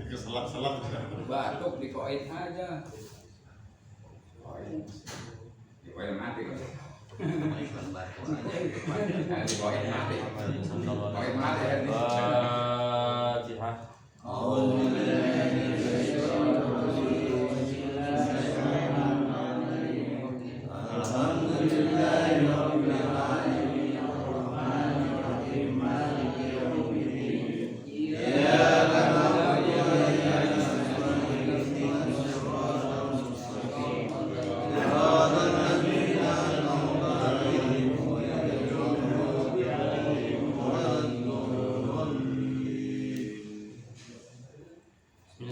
keselak-selak. Batuk dikoin aja. Dikoin mati. Dikoin mati. Dikoin mati. Fatihah.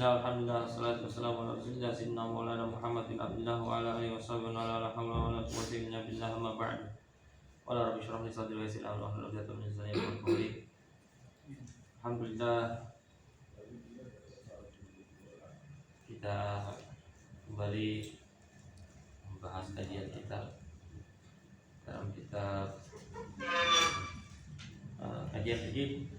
Alhamdulillah, salatu wassalamu ala rasulillah sayyidina maulana Muhammadin abdillah wa ala alihi washabihi wa ala hawla wa la quwwata illa billah amma ba'd. Qala rabbi shrah li sadri wa yassir li amri wahlul 'uqdatam min lisani yafqahu qawli. Alhamdulillah, kita kembali membahas kajian kita dalam kitab kajian fikih.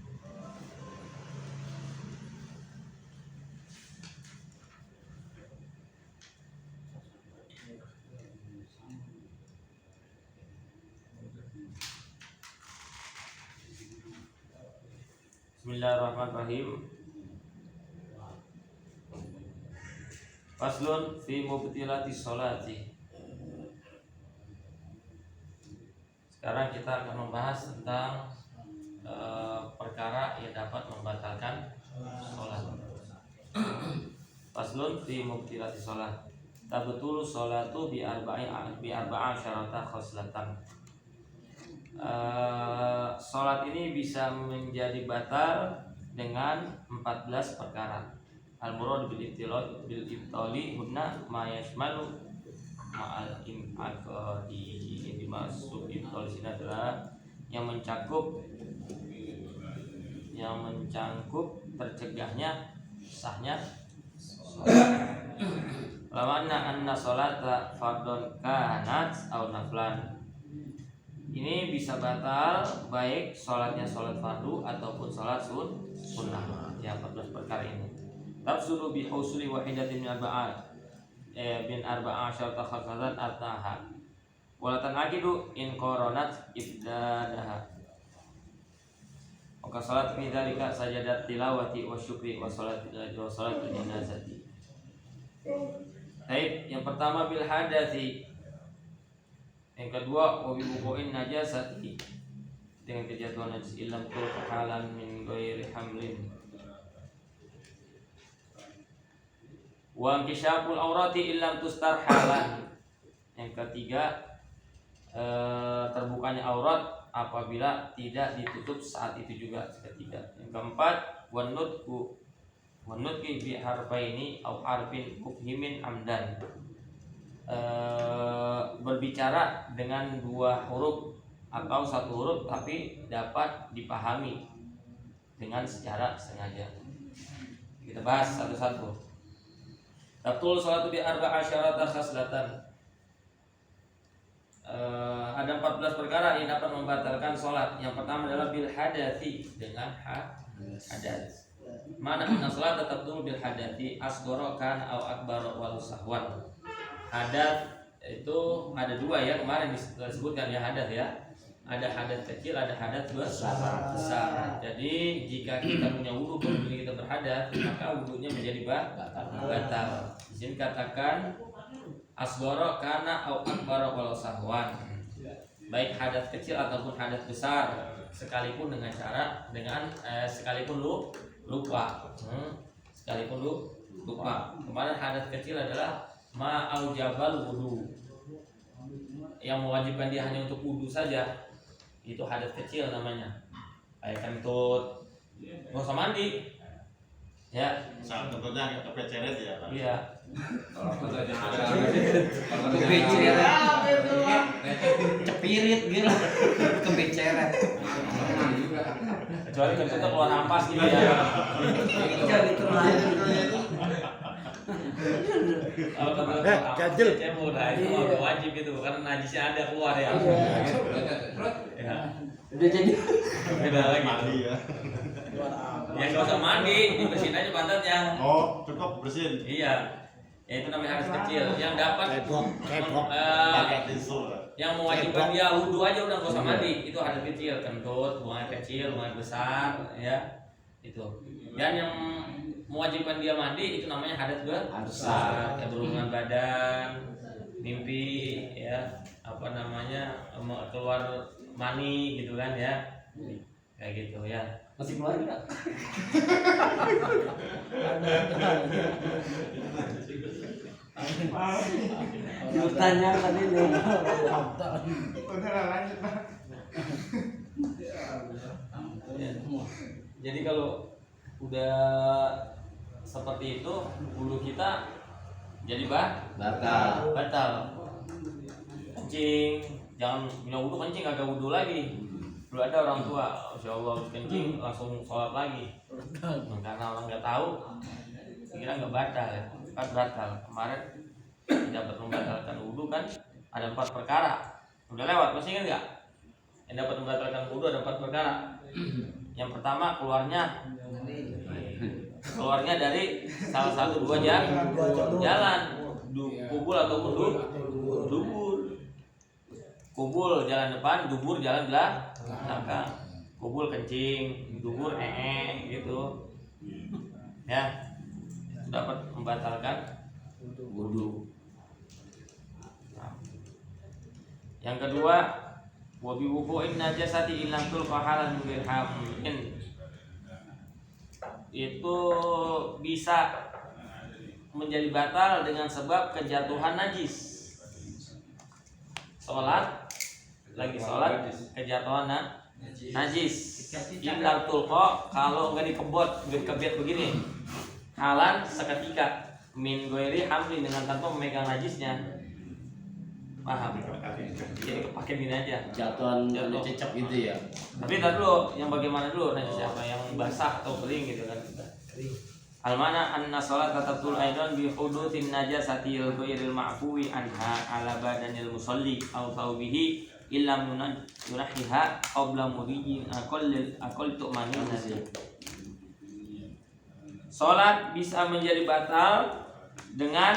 Bismillahirrahmanirrahim. Faslun fi mubtilati sholati. Sekarang kita akan membahas tentang perkara yang dapat membatalkan sholat. Faslun fi mubtilati sholat. Tabtul sholatu bi arba'a syarata khoslatan. Sholat ini bisa menjadi batal dengan 14 perkara. Al-murad bil ibtali hunna ma yashmalu ma'al im'aqadi. Yang dimaksud ibtal sini adalah yang mencangkup tercegahnya sahnya sholat. Lawanna anna sholata fardhon kanat aw naflan. Ini bisa batal baik sholatnya sholat fardu ataupun sholat sunnah. Ya, 14 perkara ini. Tafsulu bi husuli wahidatin min arba'a syarta khasatan ataha. Wala tanaqidu in qaranat ibdadaha. Maka sholat fi dzalika sajadat tilawati wa syukri wa sholat janazati. Baik, yang pertama bil hadati. Yang kedua, wabi wuqu'in najasati, dengan kejatuhan najis illam turqa halan min ghairi hamlin. Wa inkishaful aurati illam tustar halan. Yang ketiga, terbukanya aurat apabila tidak ditutup saat itu juga. Ketiga. Yang keempat, wan nutqi bi harfaini aw harfin mufhimin amdan. Berbicara dengan 2 huruf atau 1 huruf tapi dapat dipahami dengan secara sengaja. Kita bahas satu-satu. Tabtul sholatu bi arba'a syarata khaslatan. Ada 14 perkara yang dapat membatalkan sholat. Yang pertama adalah bil hadathi, dengan hadas. Mana anna sholata tabtul bil hadathi asghara kana aw akbara walau sahwan. Hadas itu ada 2 ya, kemarin disebutkan ya hadas ya. Ada hadas kecil, ada hadas besar. Jadi jika kita punya wudu kemudian kita berhadas, maka wudunya menjadi batal. Di sini katakan asghara kana au akbara walau sahwan. Baik hadas kecil ataupun hadas besar, sekalipun sekalipun lupa. Sekalipun lupa. Kemarin hadas kecil adalah ma'aujabal wudu, yang mewajibkan dia hanya untuk wudu saja, itu hadas kecil namanya. Kayak kentut, nggak usah mandi, ya. Saat kentutnya agak kepeceret ya. Iya. Cepirit gitu, kebeceret. Kecuali kentutnya keluar ampas gitu ya. Gitu lah. Kalau kentut cemur, itu agak wajib gitu, karena najisnya ada keluar ya. Udah jadi. Beda lagi. Mandi ya. Ya nggak usah mandi, dibersihin aja pantatnya. Oh, cukup bersihin. Iya. Ya itu namanya hadas kecil. Yang dapat Pakai tisu. yang mewajibkan dia wudhu aja udah nggak usah mandi. Itu hadas kecil, kentut, buang air kecil, buang air besar, ya. Itu. Dan yang mewajibkan dia mandi itu namanya hadas besar. Ya berhubungan badan, mimpi, ya apa namanya keluar mani gitu kan ya. Kayak gitu ya. Masih keluar enggak? Tanya tadi nih. Ya. Jadi kalau udah seperti itu bulu kita jadi batal. Kencing, jangan punya wudhu kencing agak wudhu lagi. Dulu ada orang tua, insya Allah kencing langsung sholat lagi. Karena orang nggak tahu, kira nggak batal ya, kan batal. Kemarin dapat membatalkan wudhu kan ada 4 perkara. Udah lewat, masih ingat nggak? Yang dapat membatalkan wudhu ada 4 perkara. Yang pertama keluarnya dari salah satu 2 jalan, kubul ataupun dubur. Kubul jalan depan, dubur jalan belakang. Kubul kencing, dubur gitu. Ya, itu dapat membatalkan wudu. Nah. Yang kedua, wabi wuku'in najasati illam tulqa halan birhamin. Itu bisa menjadi batal dengan sebab kejatuhan najis. Lagi sholat kejatuhan najis. Illam tulqa, kalau nggak dikebet begini, halan seketika min goiri hamli dengan tanpa memegang najisnya. Paham? Jadi kepake gini aja. Jatuhan cecep gitu ya. Tapi ntar dulu, yang bagaimana dulu najisnya apa? Yang basah atau kering gitu kan? Al-mana anna salat tatul aidan bi hudutsin najasati ghairil ma'fuwi anha ala badanil musalli aw thawbihi illam yunahiha qabla mudijin aqall tu'manin nasi. Salat bisa menjadi batal dengan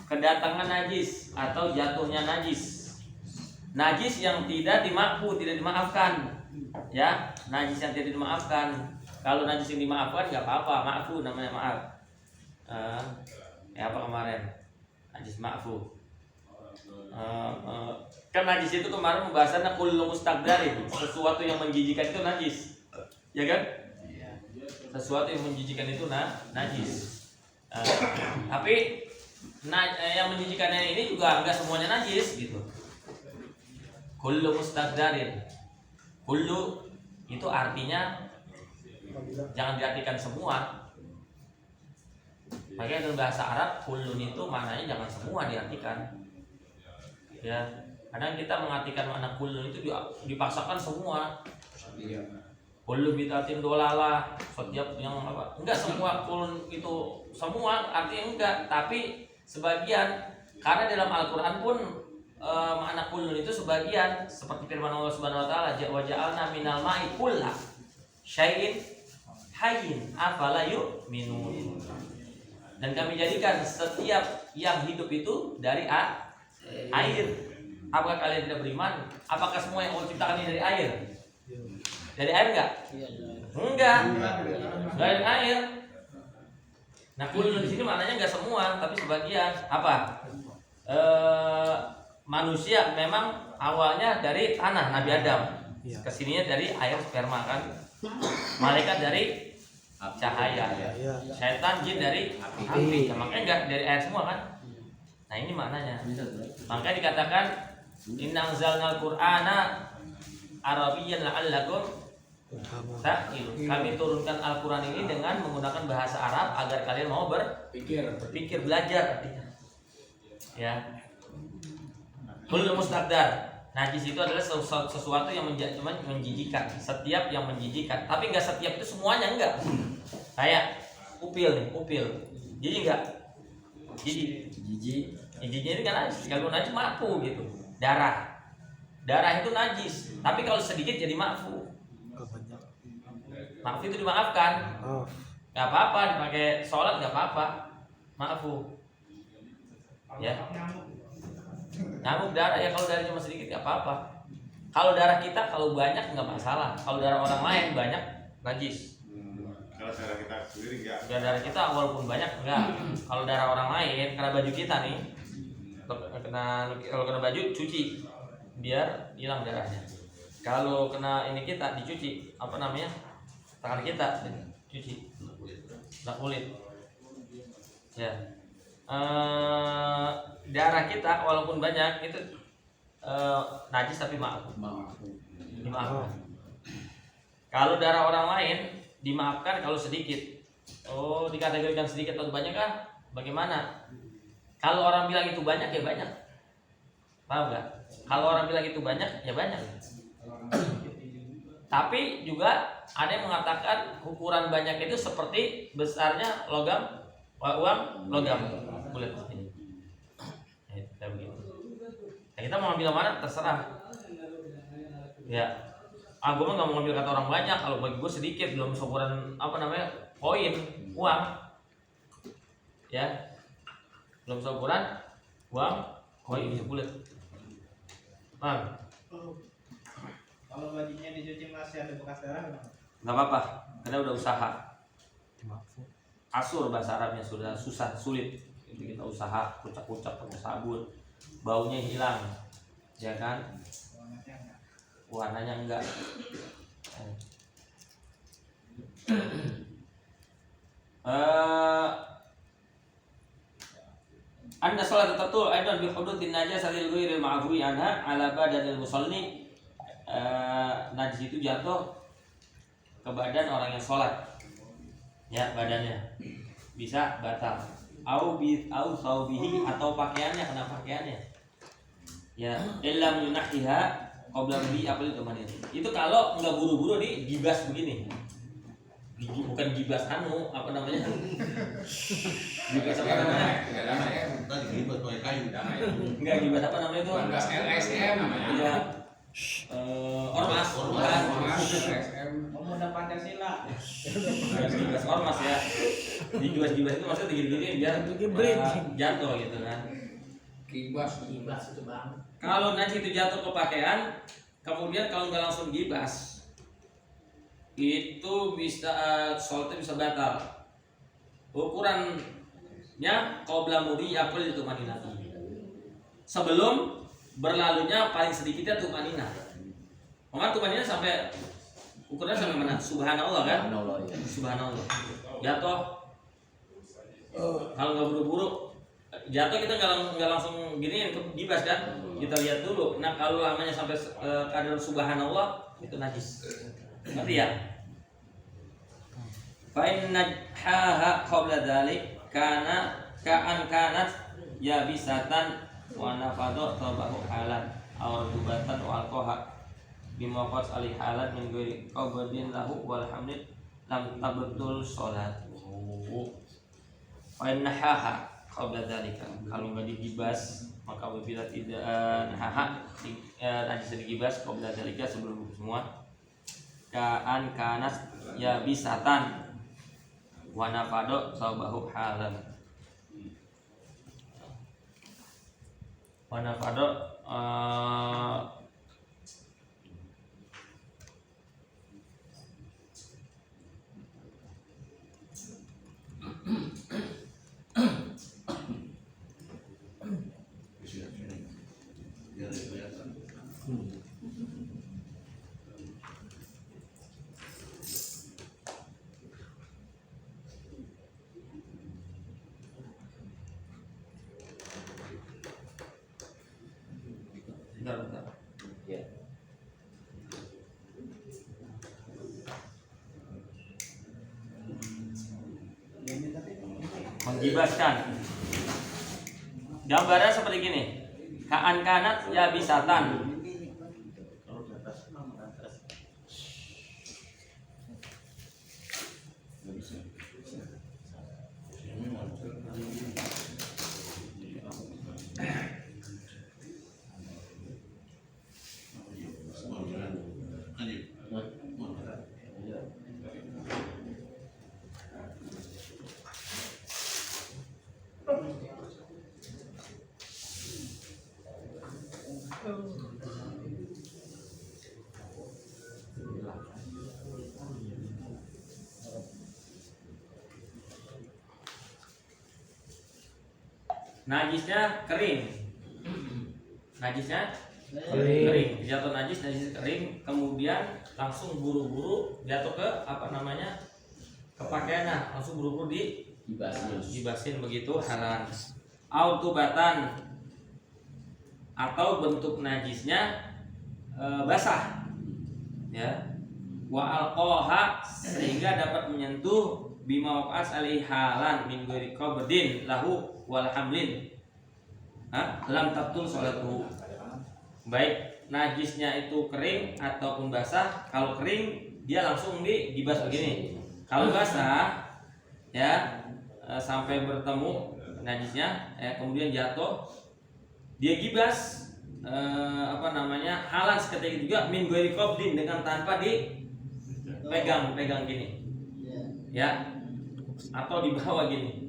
kedatangan najis atau jatuhnya najis. Najis yang tidak dimaafkan. Ya, najis yang tidak dimaafkan. Kalau najis yang dimaafkan nggak apa-apa, maafu namanya maaf. Apa kemarin? Najis maafu. Kan najis itu kemarin pembahasannya kullu mustaqdarin, sesuatu yang menjijikan itu najis. Ya kan? Sesuatu yang menjijikan itu najis. Tapi yang menjijikannya ini juga nggak semuanya najis gitu. Kullu mustaqdarin. Kullu itu artinya jangan diartikan semua. Makanya dalam bahasa Arab kullun itu maknanya jangan semua diartikan. Ya, kadang kita mengartikan makna kullun itu dipaksakan semua. Kullu bitatin dolalah, setiap yang apa? Enggak semua kullun itu semua artinya enggak, tapi sebagian. Karena dalam Al-Qur'an pun makna kullun itu sebagian, seperti firman Allah Subhanahu wa taala, wa ja'alna minal ma'i kullu syai'in hayyin afala yu'minun. Dan kami jadikan setiap yang hidup itu dari air. Apakah kalian tidak beriman? Apakah semua yang Allah ciptakan ini dari air? Dari air enggak? Enggak. Dari air. Nah, kulun di sini maknanya enggak semua, tapi sebagian. Apa? Manusia memang awalnya dari tanah, Nabi Adam. Kesininya dari air sperma kan. Malaikat dari cahaya, setan jin dari api. Makanya enggak dari air semua kan. Nah ini maknanya. Makanya dikatakan inna anzalnal qur'ana arabiyyan la'allakum ta'qilun. Kami turunkan Al-Qur'an ini dengan menggunakan bahasa Arab agar kalian mau berpikir, belajar artinya. Ya. Kullu mustaqdar. Najis itu adalah sesuatu yang menjijikan, setiap yang menjijikan. Tapi enggak setiap itu semuanya enggak. Kayak upil nih, upil. Jijik enggak? Jijik. Jijiknya ini kan najis. Kalau najis maafu gitu. Darah itu najis. Tapi kalau sedikit jadi maafu. Maaf itu dimaafkan. Gak apa-apa dipakai sholat, gak apa-apa. Maafu. Ya. Nyamuk darah ya, kalau darah cuma sedikit gak apa-apa. Kalau darah kita kalau banyak nggak masalah. Kalau darah orang lain banyak najis. Kalau darah kita sendiri enggak. Darah kita walaupun banyak enggak. Kalau darah orang lain kena baju kita nih, kalau kena baju cuci biar hilang darahnya. Kalau kena ini kita dicuci, apa namanya, tangan kita cuci, kena kulit. Ya, darah kita walaupun banyak itu najis tapi dimaafkan. Kalau darah orang lain dimaafkan kalau sedikit. Oh, dikategorikan sedikit atau banyak kah? Bagaimana? Kalau orang bilang itu banyak ya banyak. Paham nggak? Kalau orang bilang itu banyak ya banyak. Tapi juga ada yang mengatakan ukuran banyak itu seperti besarnya logam, uang logam kulit ini. Ya, begitu. Nah, kita mau ambil mana terserah. Ya, gue mah nggak mau ngambil kata orang banyak. Kalau bagi gue sedikit, belum seukuran apa namanya koin uang. Ya, belum seukuran uang koin kulit. Bang. Kalau bajunya dicuci masih ada bekas darah Nggak apa-apa, karena udah usaha. Asur bahasa Arabnya sudah susah, sulit. Itu kita usaha, kucak-kucak pakai sabun, baunya hilang, ya kan? Warnanya enggak. Anda sholat tatul aidan bi hudutin najasatil ghairil ma'fuwi anha ala badanil musalli. Najis itu jatuh ke badan orang yang sholat, ya, badannya bisa batal. Au saubihi, atau pakaiannya, kena pakaiannya. Ya, illam yunahiha qabla bi apa itu namanya? Itu kalau nggak buru-buru nih gibas begini. Bukan gibas apa namanya? Gibas apa namanya? Enggak lama ya. Tadi gibas pakai kayu. Enggak gibas apa namanya itu? LSM namanya. Iya. Ormas. pemuda Pancasila. Gibas ormas ya. Di gibas itu maksudnya digini-gini biar jatuh gitu kan. Kibas itu bang. Kalau najis itu jatuh ke pakaian, kemudian kalau nggak langsung gibas, itu bisa sholatnya bisa batal. Ukurannya qabla mudi yakul itu madinah. Sebelum berlalunya paling sedikitnya tumanina. Maka tumanina sampai ukurannya sampai mana? Subhanallah kan? Subhanallah. Jatuh. Kalau nggak buru-buru jatuh kita nggak langsung gini gibas kan? Kita lihat dulu. Nah kalau lamanya sampai kadar subhanallah itu najis. Ngerti ya? Fa inna haha qabla dzalik kana kanat ya bisatan wa nafadu tabahu halan aw rubatan wa alqaha bima qas ali halat min ghairi qabdin lahu walhamdulillah lam tabtul salatuhu. Fa inna haha qabla dzalika, kalau enggak digibas maka apabila tidak najis digibas qabla dzalika sebelum itu semua kanas ya bisatan wa nafado sabahu halan wa nafado bentar. Ya. Menggibaskan. Gambarnya seperti gini. Kaan kanat ya bisatan. najisnya kering. Najisnya kering. Jatuh najis kering, kemudian langsung buru-buru jatuh ke ke pakaiannya, langsung buru-buru dibasin begitu haram. Autubatan atau bentuk najisnya basah, ya. Wa alqaha sehingga dapat menyentuh bima waqas alaihi halan min ghairi qabdin lahu wal hamlin. Lam tabtul sholatuhu. Baik najisnya itu kering ataupun basah. Kalau kering dia langsung digibas begini. Kalau basah ya sampai bertemu najisnya kemudian jatuh dia gibas halan seketika juga min ghairi qabdin dengan tanpa dipegang gini. Ya. Atau dibawa gini.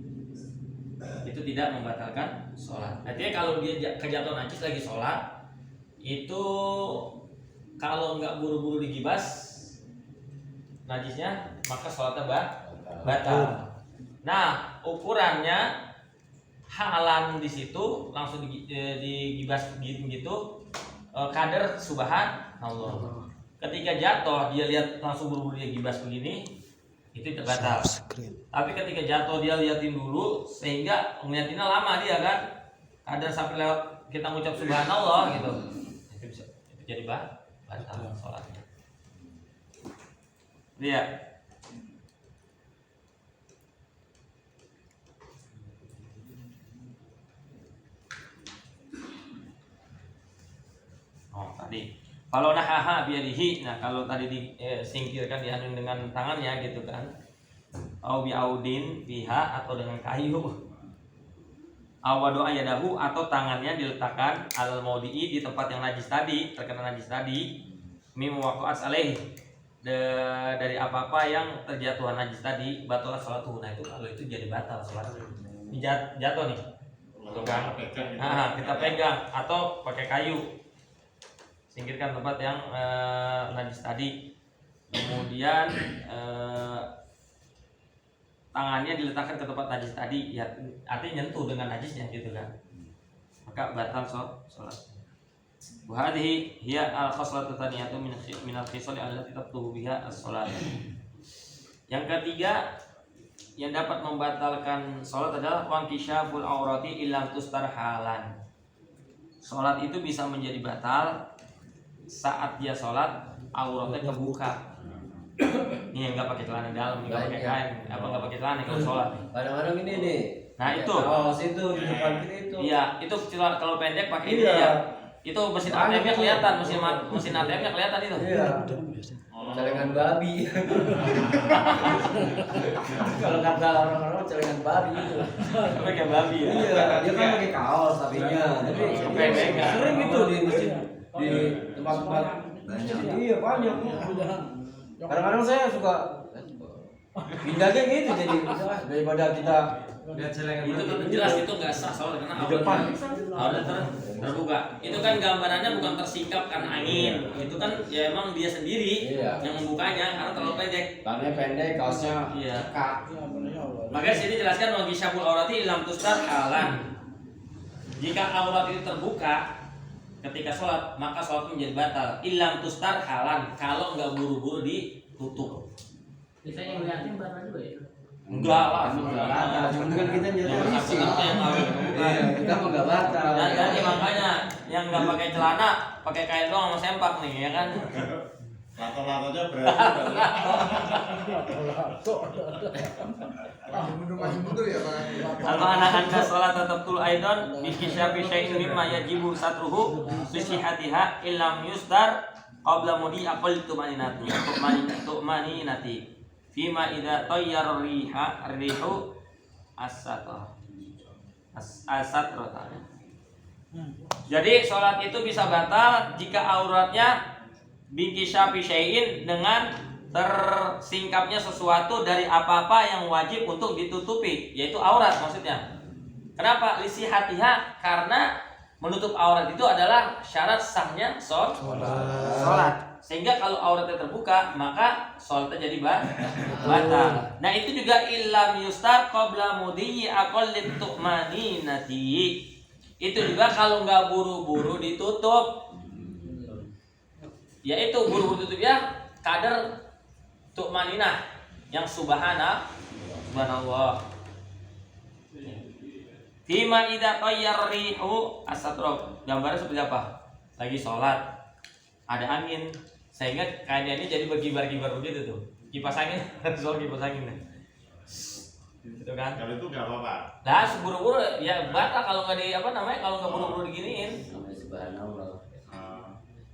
Itu tidak membatalkan sholat. Artinya kalau dia kejatuhan najis lagi sholat, itu kalau nggak buru-buru digibas najisnya, maka sholatnya batal. Nah, ukurannya halan di situ langsung digibas gitu, kadar subhanallah. Ketika jatuh dia lihat langsung buru-buru dia gibas begini, itu batal. Tapi ketika jatuh dia liatin dulu sehingga ngeliatinnya lama dia kan, ada sampai lewat kita ngucap subhanallah gitu, itu jadi batal sholatnya. Lihat. Tadi kalau nahaha biadihi, nah kalau tadi disingkirkan dihanun dengan tangannya gitu kan, au biaudin biha atau dengan kayu, awadu ayadahu atau tangannya diletakkan al maudii di tempat yang najis tadi, terkena najis tadi, mim waqa'at alaih dari apa-apa yang terjatuhan najis tadi, batalah sholatuhu. Nah itu kalau itu jadi batal sholat. Jatuh nih, kita pegang atau pakai kayu. Singkirkan tempat yang najis tadi, kemudian tangannya diletakkan ke tempat najis tadi, ya artinya nyentuh dengan najisnya gitu kan, maka batal sholat. Wahadihi hiya al-khoslatu tsaniyatu min al-khisal allati tabtuhu biha as-shalat. Yang ketiga yang dapat membatalkan sholat adalah wankishaful aurati illam tustar halan. Sholat itu bisa menjadi batal saat dia sholat auratnya kebuka. Ini nggak pakai celana dalam, nggak pakai kain, nggak pakai celana kalau sholat. Kadang-kadang ini nih. Nah itu. Kaos itu di depan kita itu. Iya, itu kalau pendek pakai ini ya. Itu mesin ATM-nya kelihatan, mesin ATM-nya kelihatan itu. Iya. Celengan babi. Kalau kata orang-orang celengan babi itu. Pakai babi ya. Iya, dia kan pakai kaos tapinya. Jadi sering itu di mesin di tempat-tempat. Iya banyak. Kadang-kadang saya suka pindahnya gitu, jadi daripada kita lihat celengan itu kan jelas itu nggak sah soalnya karena di depan. auratnya terbuka. Itu kan gambarannya bukan tersikap karena angin. Itu kan ya emang dia sendiri yang membukanya karena terlalu pendek. Tangannya pendek, kaosnya cekak. Makanya sini jelaskan wagi syabul aurati ilam tustar halan. Jika aurat itu terbuka ketika sholat, maka sholat menjadi batal. Ilam tustar halan, kalau nggak buru-buru ditutup. Bisa yang ngeliatin batal juga ya? Enggak lah, cuma kan kita jadi isi. Kita mau nggak batal. Jadi makanya yang nggak pakai celana, pakai kain doang sama sempak nih, ya kan? Lato-latonya berarti mundur ya Pak. Atau anak-anak sholat tetap tul aidon bikisyafi syai'in mimma yajibu satruhu bisihatiha illam yusdar qabla mudi aqal tu'maninati fima idza tayyara rihu as-satr. Jadi sholat itu bisa batal jika auratnya bikisyafi syai'in dengan tersingkapnya sesuatu dari apa-apa yang wajib untuk ditutupi, yaitu aurat maksudnya. Kenapa? Lisihatiha, karena menutup aurat itu adalah syarat sahnya sholat. sehingga kalau auratnya terbuka maka sholatnya jadi batal. Nah itu juga illam yustar qabla mudhi'i aqallit tu'maninati. Itu juga kalau nggak buru-buru ditutup, yaitu buru-buru tutup ya kadar tu'maninah yang subhanallah. Fima idza tayyar rihu asatrok. Gambarnya seperti apa? Lagi sholat, ada angin, sehingga kainnya ini jadi berkibar-kibar begitu tuh. Kipas angin, soal kipas angin. Gitu kan? Kalau itu nggak apa-apa. Lah buru-buru ya batal kalau nggak kalau nggak buru-buru diginiin. Subhanallah.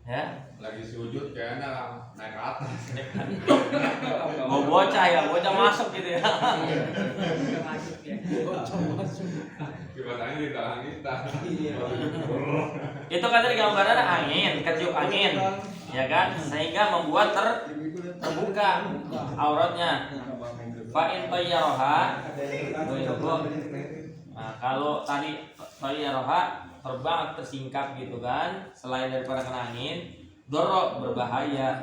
Ya. Lagi sujud kayaknya naik ke atas. Mau bocah masuk gitu ya. Kipasannya di tangan kita. Itu kan tadi gambarannya angin, ketiup angin, ya kan? Sehingga membuat terbuka auratnya. Fa'in tayyaraha. Nah, kalau tadi tayyaraha terbang tersingkap gitu kan, selain daripada kena angin, dorok berbahaya.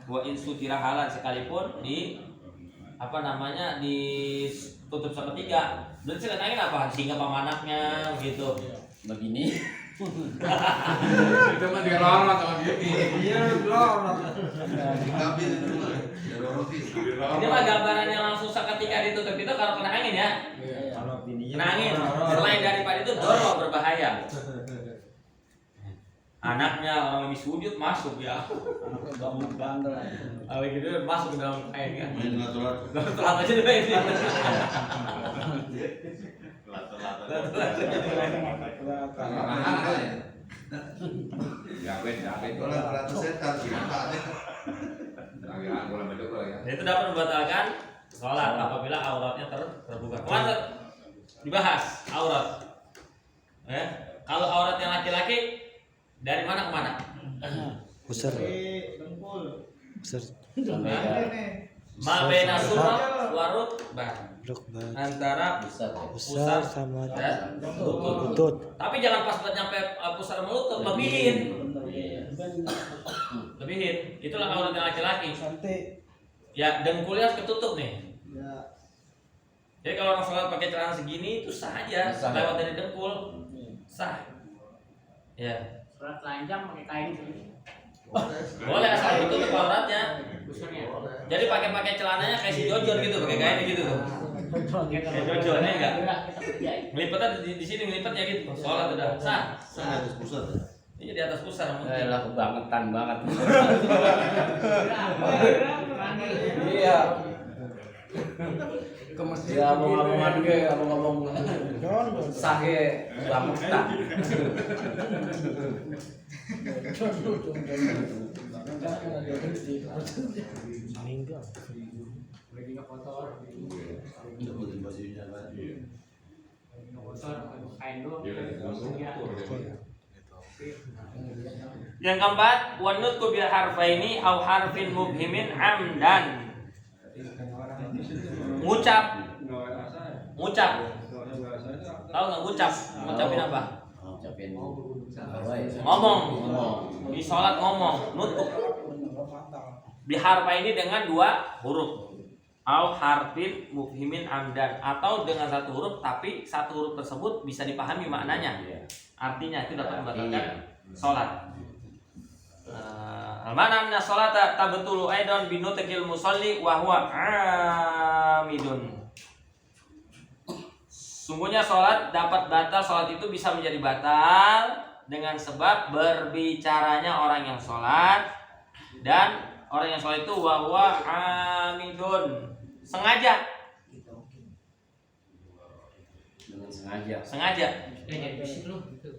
Wa in sutirahalan sekalipun ditutup sepertiga. Berarti kena angin apa? Sehingga pamanaknya gitu. Begini. Itu mah dirorot sama gini. Iya, lorot. Ini mah gambaran yang langsung seketika ditutup itu kalau kena angin ya. Kena angin. Selain daripada itu dorok berbahaya. Anaknya orang lagi sujud masuk ya. Bangun bandel. Kalau gitu masuk ke dalam kain kan. Main lato-lato. Telat aja deh ini. Nah, itu dapat membatalkan sholat apabila auratnya terbuka. Kemarin dibahas aurat. Kalau aurat yang laki-laki dari mana ke mana? Besar. Dengkul. Besar. Ma baina surah warut bah. Rukbah. Antara Besar. Besar sama dan lutut. Tapi jangan pas nyampe pusar melutut, lebihin. Lebihin. Itulah aurat yang laki-laki. Ya, dengkulnya harus ketutup nih. Jadi kalau orang sholat pakai celana segini itu sah aja, lewat dari dengkul. Sah. Ya. Sholat telanjang pakai kain gitu. Boleh asal ditutup auratnya. Jadi pakai celananya kayak si Jojon gitu, pakai kain gitu tuh. Kayak Jojon ya enggak? Ngelipetnya di sini ngelipetnya gitu. Sholat udah sah. Saya harus pusat ya. Iya di atas pusar Lah kebangetan banget. Iya. Ya abang-abangan ge, abang-abang sahe bangetan. Meninggal. Yang keempat, wanutku bil harfaini au harfin mubhimin amdan. Ngucap. Tahu nggak ngucap? Ngucapin apa? Ngucapin Ngomong. Di sholat ngomong. Nutuk. Biharfaini dengan 2 huruf. Au harfin mubhimin amdan, atau dengan 1 huruf tapi 1 huruf tersebut bisa dipahami maknanya. Artinya itu dapat membatalkan sholat. Mana minna sholata tabtulu aidan binutakil musalli wa huwa amidun. Sungguhnya sholat dapat batal, sholat itu bisa menjadi batal dengan sebab berbicaranya orang yang sholat, dan orang yang sholat itu wa huwa amidun, sengaja. dengan sengaja. Sengaja. Jadi bisik lu gitu.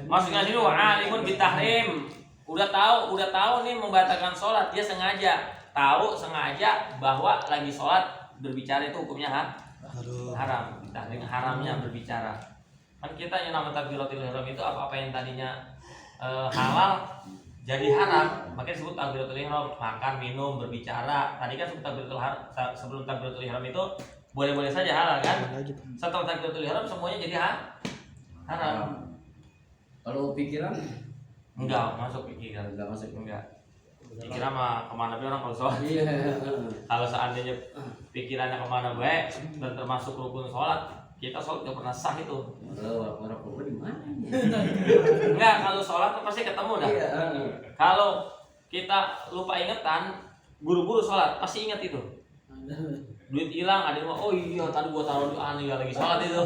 Maksudnya sini wa alimun bitahrim. Udah tahu nih membatalkan sholat, dia sengaja. Tahu sengaja bahwa lagi sholat berbicara itu hukumnya haram. Tahrim haramnya berbicara. Kan kita yang nama takbiratul ihram itu apa-apa yang tadinya halal jadi haram, makanya disebut takbiratul ihram. Makan, minum, berbicara. Tadi kan sebelum takbiratul ihram itu boleh-boleh saja halal kan? Setelah takbiratul ihram semuanya jadi haram. Kalau pikiran Enggak masuk pikiran. Enggak masuk. Enggak. Pikiran mah kemana be orang kalau sholat. Iya. Kalau seandainya pikirannya kemana baik dan termasuk rukun sholat, kita sholat nggak pernah sah itu. Orang di mana? Enggak, kalau sholat kan pasti ketemu dah. Iya. Kalau kita lupa ingetan, buru-buru sholat pasti ingat itu. Duit hilang, ada yang oh iya tadi gua taruh di aneh lagi sholat itu.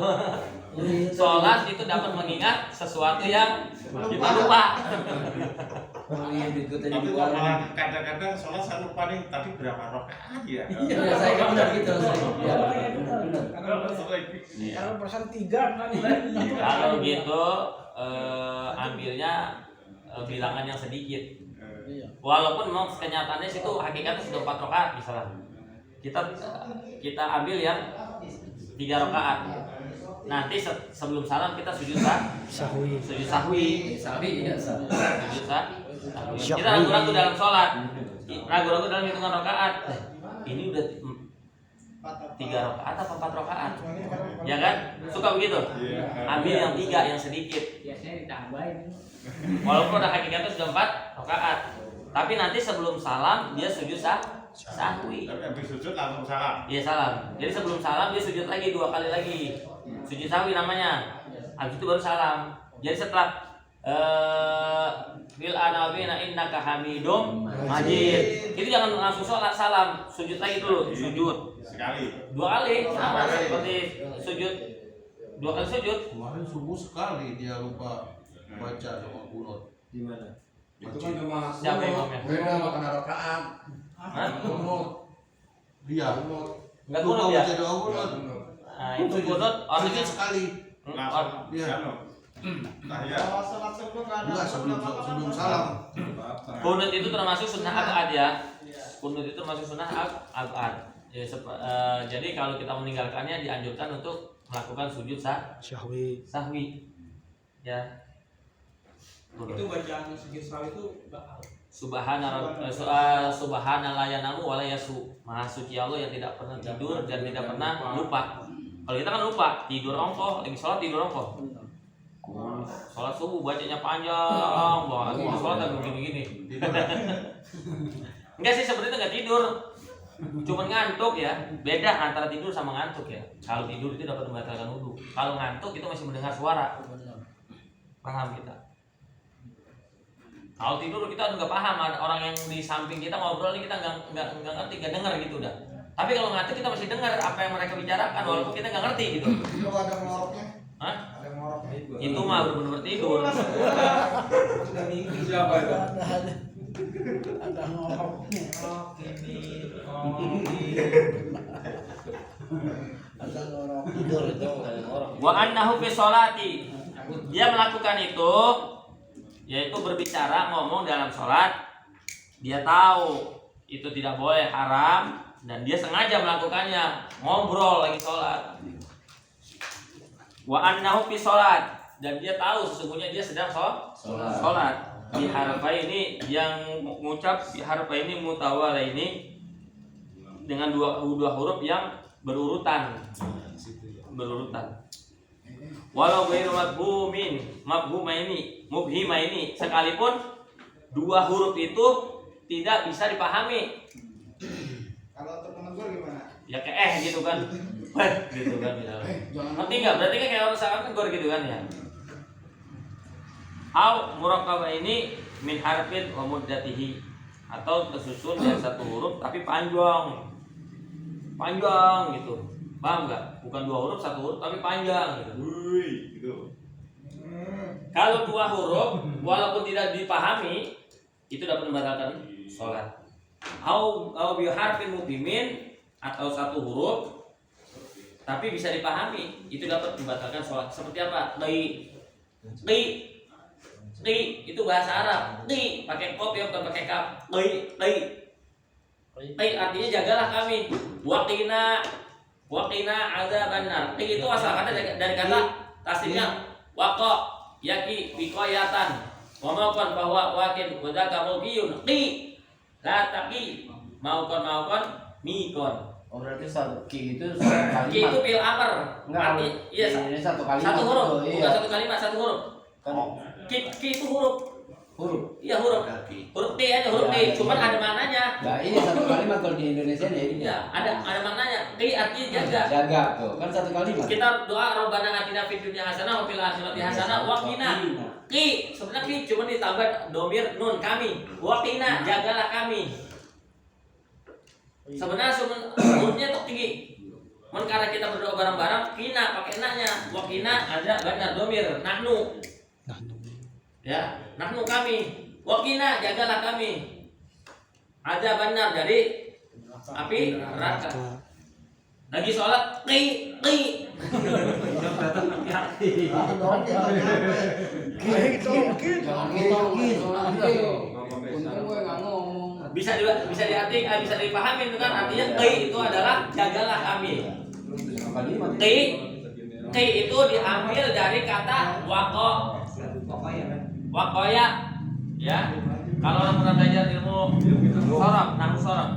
Sholat itu dapat mengingat sesuatu yang kita lupa. Tapi kok malah kadang-kadang sholat saya lupa nih tadi berapa rakaat ya? Iya, saya kan benar gitu. Iya. Kalau persen 3 kan. Kalau gitu ambilnya bilangan yang sedikit. Walaupun memang kenyataannya situ hakikatnya sudah 4 rakaat misalnya. Kita ambil yang 3 rakaat. Nanti sebelum salam kita sujud Sahwi. sahwi. Iya. Sujud sahwi. Kita ragu-ragu dalam sholat. Ragu-ragu dalam hitungan rakaat. Ini udah 3 rakaat atau 4 rakaat? Ya kan? Suka begitu? Ambil yang 3 yang sedikit. Biasanya ditambahin. Walaupun udah hakikatnya sudah 4 rakaat. Tapi nanti sebelum salam dia sujud sahwi. Tapi habis sujud langsung salam. Iya salam. Jadi sebelum salam dia sujud lagi 2 kali lagi. Sujud sahwi namanya. Habis itu baru salam. Jadi setelah bil anawina innaka hamidum majid. Itu jangan langsung sholat salam, sujud lagi dulu, sujud. Sekali. 2 kali sama seperti sujud. 2 kali sujud. Kemarin subuh sekali dia lupa baca doa kunut. Di mana? Itu kan cuma Siapa imamnya? Beda makan rakaat. Hah? Kunut. Dia. Enggak Lupa kunut ya? baca doa kunut. Nah, itu kunut orang Sujud sekali. Langsung. Iya. Tahiyat. Kalau sholat subuh kan Enggak sebelum salam. kunut itu termasuk sunnah abad ya. Kunut itu termasuk sunnah abad. Jadi kalau kita meninggalkannya dianjurkan untuk melakukan sujud Sahwi. sahwi. Ya. itu bacaan sujud sahwi itu bakal. Subhanallah ya namu wala yasu. Maha suci Allah yang tidak pernah tidur dan tidak pernah lupa. Kalau kita kan lupa, tidur ongkoh, lagi sholat tidur ongkoh. Sholat subuh bacanya panjang banget, sholat agak begini-gini. Enggak sih sebenarnya nggak tidur, cuman ngantuk ya. Beda antara tidur sama ngantuk ya. Kalau tidur itu dapat membatalkan wudhu. Kalau ngantuk itu masih mendengar suara. Paham kita? Kalau tidur kita nggak paham, ada orang yang di samping kita ngobrol nih kita nggak ngerti, nggak dengar gitu udah. Tapi kalau ngantuk kita masih dengar apa yang mereka bicarakan walaupun kita nggak ngerti gitu. Itu ada ngoroknya. Hah? Ada ngoroknya. Itu mah benar-benar tidur. siapa itu? Ada ngorok ini. Ada ngorok tidur itu ada ngorok. Wa annahu fi sholati. Dia melakukan itu yaitu berbicara ngomong dalam sholat. Dia tahu itu tidak boleh, haram, dan dia sengaja melakukannya, ngobrol lagi sholat. Wa annahu fi sholat, dan dia tahu sesungguhnya dia sedang sholat. Di harfa ini yang mengucap di harfa ini mutawala ini dengan dua huruf yang berurutan. Walau ghairu mubhima ini sekalipun 2 huruf itu tidak bisa dipahami. Kalau untuk menegur gimana? Ya kayak gitu kan. Gitu kan ngerti enggak? Berarti kan kayak orang sangat tegur gitu kan ya. Au murakkabah ini min harfin wa muddatihi, atau tersusun dari 1 huruf tapi panjang gitu. Paham nggak? Bukan 2 huruf, 1 huruf tapi panjang gitu. Gitu. Kalau 2 huruf walaupun tidak dipahami itu dapat membatalkan sholat. Au bi harfin mubhimin, atau 1 huruf tapi bisa dipahami itu dapat membatalkan sholat. Seperti apa? Qi itu bahasa Arab. Qi pakai qaf ya, bukan pakai kaf. Qi artinya jagalah kami. Waqina adzaban nar. Qi itu asal kata dari kata tasdidnya waqa yaqi biqayatan. Wa mauqan bahwa waqin wa dzaka mulkiyun. Qi la taqi mauqan miqon. Oh berarti satu ki itu satu kalimat. Ki itu fil amr. Enggak. Iya, Ini satu kalimat. 1 huruf, Iya. bukan 1 kalimat, 1 huruf. Kan Ki itu huruf. Huruf. Iya huruf T aja huruf T, cuman ada maknanya. Nah, ini satu kalimat kalau di Indonesia nih ini. Iya, ada maknanya. T artinya jaga. Jaga tuh, kan satu kalimat. Kita doa Rabbana atina fid dunya hasanah wa fil akhirati hasanah wa qina. Ki sebenarnya ki cuma ditambah domir nun kami. Wa qina jagalah kami. Sebenarnya hurufnya tuh tinggi. Karena kita berdoa bareng-bareng, kina pakai enaknya. Wa qina ada benar domir nahnu. Ya, nahnu kami. Wa qina jagalah kami. Ada benar dari api neraka. Lagi sholat, qi. Bisa diartikan, bisa dipahami itu kan artinya qi itu adalah jagalah kami. Qi itu diambil dari kata waqaya. Ya. Kalau orang pernah belajar ilmu sorab, nahwu sorab.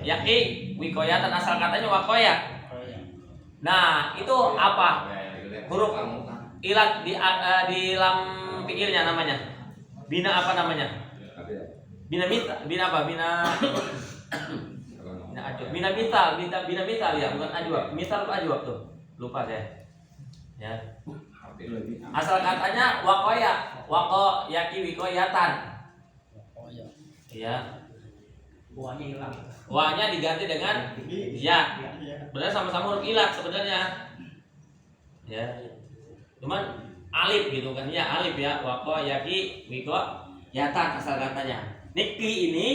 Yaki, wikoyatan asal katanya wakoya. Nah, itu apa? Huruf ilat di lam fiilnya namanya. Bina apa namanya? Bina apa? Bina misal ya, bukan ajwab. Misal ajwab tuh. Lupa saya. Ya. Asal katanya wakoya, yaki wikoyatan. Ya. Buahnya hilang. Wanya diganti dengan ya. Sebenarnya sama-sama huruf ilat sebenarnya. Ya. Cuman alif gitu kan ya, alif ya. Waqo yaki wiko yatan asal katanya. Niki ini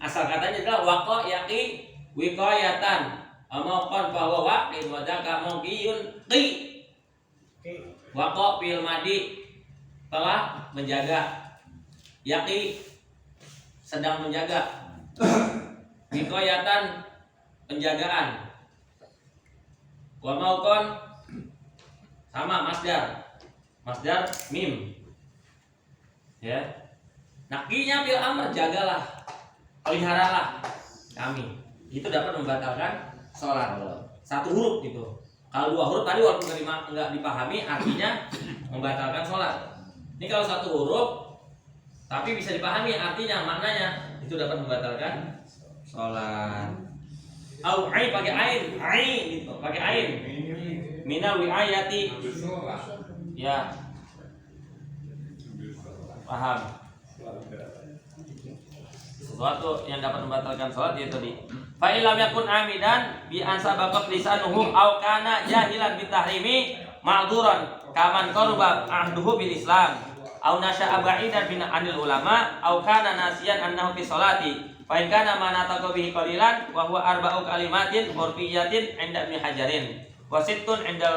asal katanya adalah waqo yaki wiko yatan. Amaqan bahwa waqin wa dzaka maqiyun qi. Waqo fil madi telah menjaga. Yaki sedang menjaga. Wikoyatan penjagaan. Wa maukon sama masdar mim. Ya. Nakinya bil amr jagalah, peliharalah kami. Itu dapat membatalkan sholat. Satu huruf gitu. Kalau dua huruf tadi walaupun nggak dipahami artinya membatalkan sholat. Ini kalau satu huruf tapi bisa dipahami artinya maknanya itu dapat membatalkan sholat. Au ai pakai ain gitu, pakai ain. Minal wi'ayati. Ya. Paham. Sesuatu yang dapat membatalkan sholat yaitu tadi. Fa illam yakun amidan bi an sabaqat lisanuhu au kana jahilan bitahrimi ma'dzuran kaman qarba ahduhu bil Islam au nasya'a ba'idan bin anil ulama au kana nasiyan annahu fi sholati. Fa in kana ma nataqa bihi qalilan wa huwa arba'u kalimatin urfiyatin 'inda Ibnu Hajarin wa sittun 'inda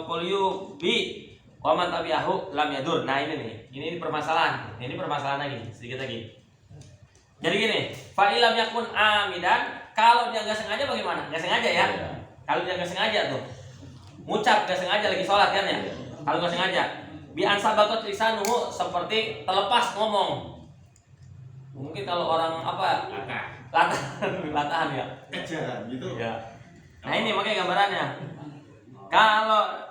Qulyubi wa man tabi'ahu lam yadur. Nah ini permasalahan. Ini permasalahan lagi, sedikit lagi. Jadi gini, fa ilam yakun amidan, kalau dia enggak sengaja bagaimana? Enggak sengaja ya. Kalau dia enggak sengaja tuh. Ngucap enggak sengaja lagi sholat kan ya. Kalau enggak sengaja, bi an sabaqat lisanuhu seperti terlepas ngomong. Mungkin kalau orang apa? Latahan ya. Kejaran gitu. Ya. Nah ini makanya gambarannya. Kalau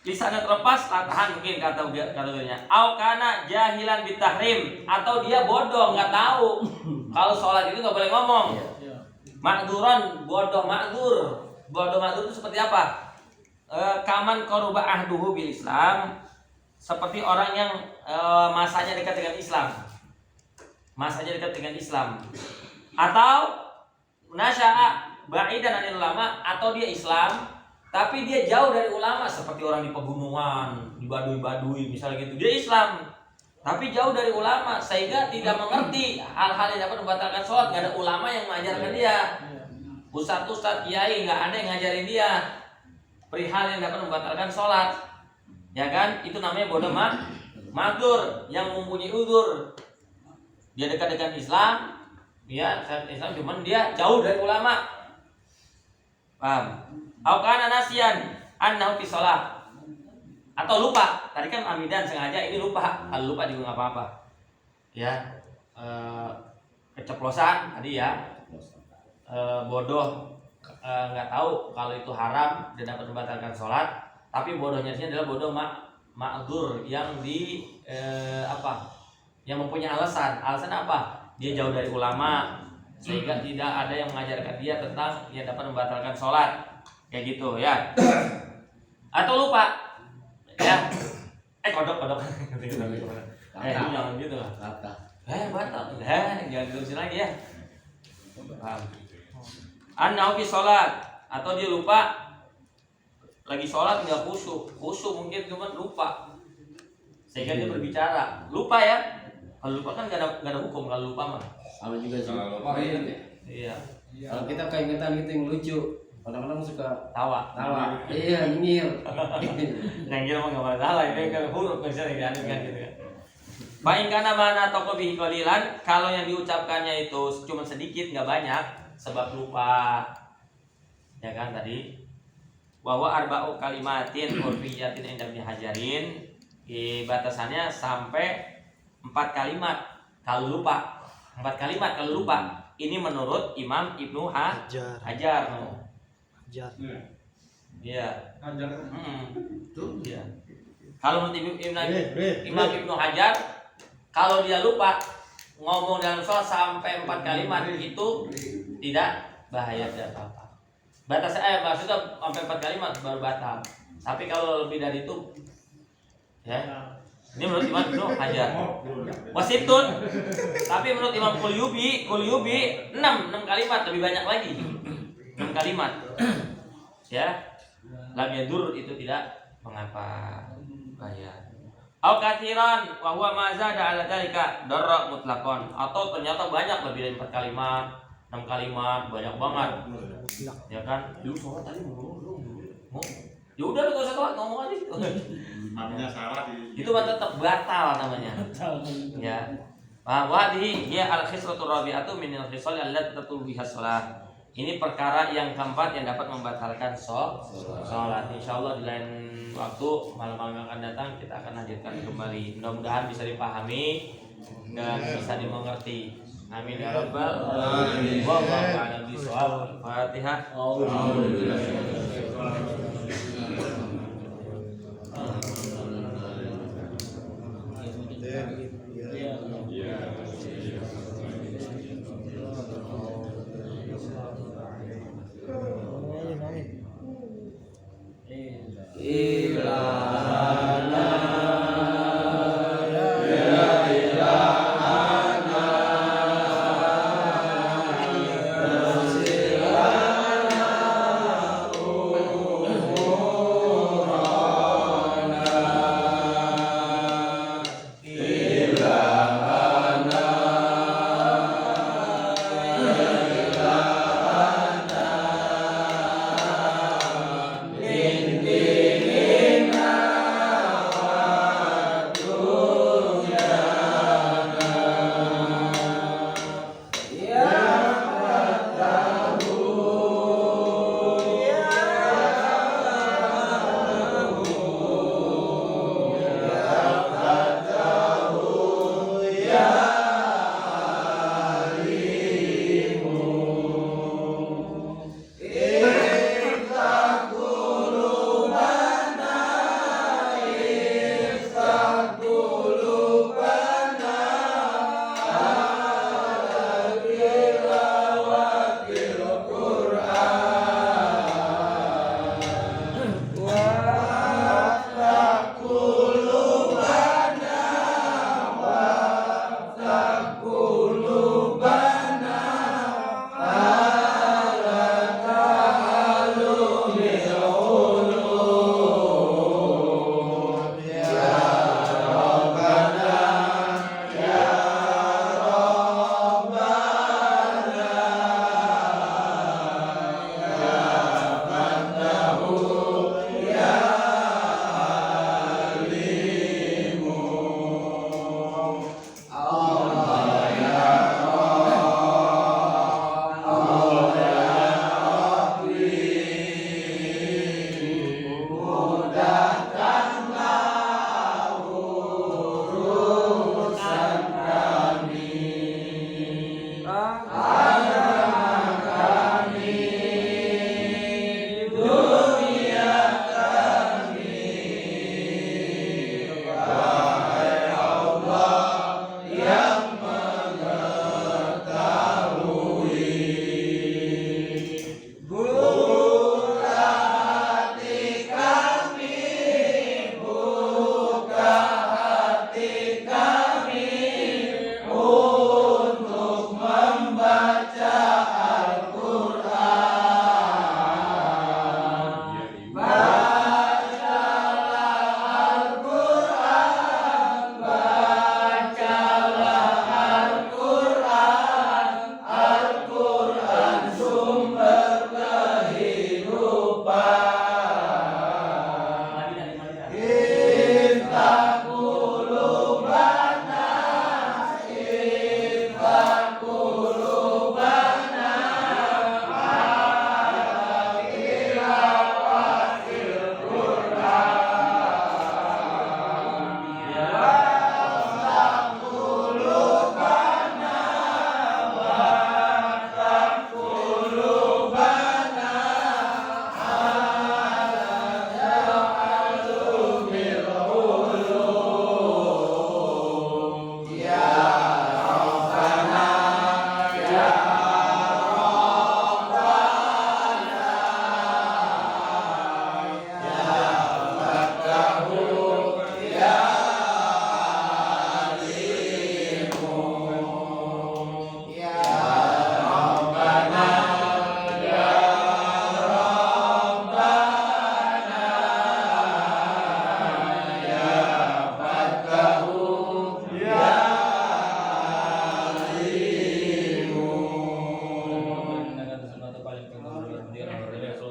lisannya terlepas, latahan mungkin kategorinya. Au kana jahilan bitahrim, atau dia bodoh nggak tahu kalau sholat itu nggak boleh ngomong. Ma'dzuran, bodoh ma'dzur. Bodoh ma'dzur itu seperti apa? Kaman qaruba ahduhu bil Islam, seperti orang yang masanya dekat dengan Islam. Masanya dekat dengan Islam. Atau nasya'a ba'idan anil ulama, atau dia Islam tapi dia jauh dari ulama, seperti orang di pegunungan, di badui-badui misalnya gitu. Dia Islam tapi jauh dari ulama sehingga tidak mengerti hal-hal yang dapat membatalkan sholat. Gak ada ulama yang mengajarkan dia. Ustadz kiai nggak ada yang ngajarin dia perihal yang dapat membatalkan sholat. Ya kan? Itu namanya bodoh ma'dzur, yang mempunyai udzur. Dia dekat dengan Islam, ya Islam, cuman dia jauh dari ulama. Paham? Au kana nasiyan annahu fi shalah, atau lupa. Tadi kan amidan sengaja, ini lupa. Kalau lupa juga enggak apa-apa. Ya. Keceplosan tadi ya. Bodoh, enggak tahu kalau itu haram dan dapat membatalkan sholat, Tapi bodohnya di sini adalah bodoh ma'dzur yang yang mempunyai alasan. Alasan apa? Dia jauh dari ulama sehingga tidak ada yang mengajarkan dia tentang yang dapat membatalkan sholat, kayak gitu ya. Atau lupa ya. Kodok ini jangan gitu lah. Batal. Jangan terusin lagi ya. Paham. An-nau fi sholat, atau dia lupa lagi sholat nggak khusyuk mungkin cuma lupa sehingga dia berbicara lupa ya. Kalau lupa kan nggak ada hukum kalau lupa mah. Sama juga sih. Kalau lupa Iya. Kalau kita keingetan gitu yang lucu, kadang-kadang suka Tawa. Iya, nyengir. Nyengir mah nggak masalah, ini kan huruf misalnya kan gitu kan. Baik karena mana toko bihi qalilan, kalau yang diucapkannya itu cuma sedikit nggak banyak sebab lupa. Ya kan tadi bahwa arba'u kalimatin urfiyatin inda Ibnu Hajarin, batasannya sampai 4 kalimat kalau lupa. 4 kalimat kalau lupa. Ini menurut Imam Ibnu Hajar. Hajar. Iya. Hajar. Iya. Kalau menurut Imam Ibnu Hajar, kalau dia lupa ngomong dalam sholat sampai 4 kalimat itu tidak bahaya, tidak apa-apa. Batasnya maksudnya sampai 4 kalimat baru batal. Tapi kalau lebih dari itu, ya. Ini menurut Imam Ibnu Hajar. Wasitun. Tapi menurut Imam Qulyubi 6 kalimat, lebih banyak lagi. 6 kalimat. Ya. Lam yadur itu tidak mengapa. Bahaya. Au katsiran wa huwa ma zada ala dzalika darra mutlaqan, atau ternyata banyak lebih dari 4 kalimat, 6 kalimat, banyak banget. Ya kan? Lu sholat tadi ngomong. Ya udah enggak usah sholat, ngomong aja gitu. Namanya salah di Itu mah tetap batal namanya. Ya. Wa ya al-khislatur rabi'atu min al-khisal allati tatul biha shalah. Ini perkara yang keempat yang dapat membatalkan sholat. Insyaallah di lain waktu malam-malam yang akan datang kita akan hadirkan kembali. Mudah-mudahan bisa dipahami dan bisa dimengerti. Amin ya rabbal alamin. Wallahu a'lam bishawab. Fatihah.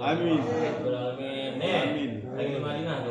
Amin. Nih, lagi di Madinah tuh.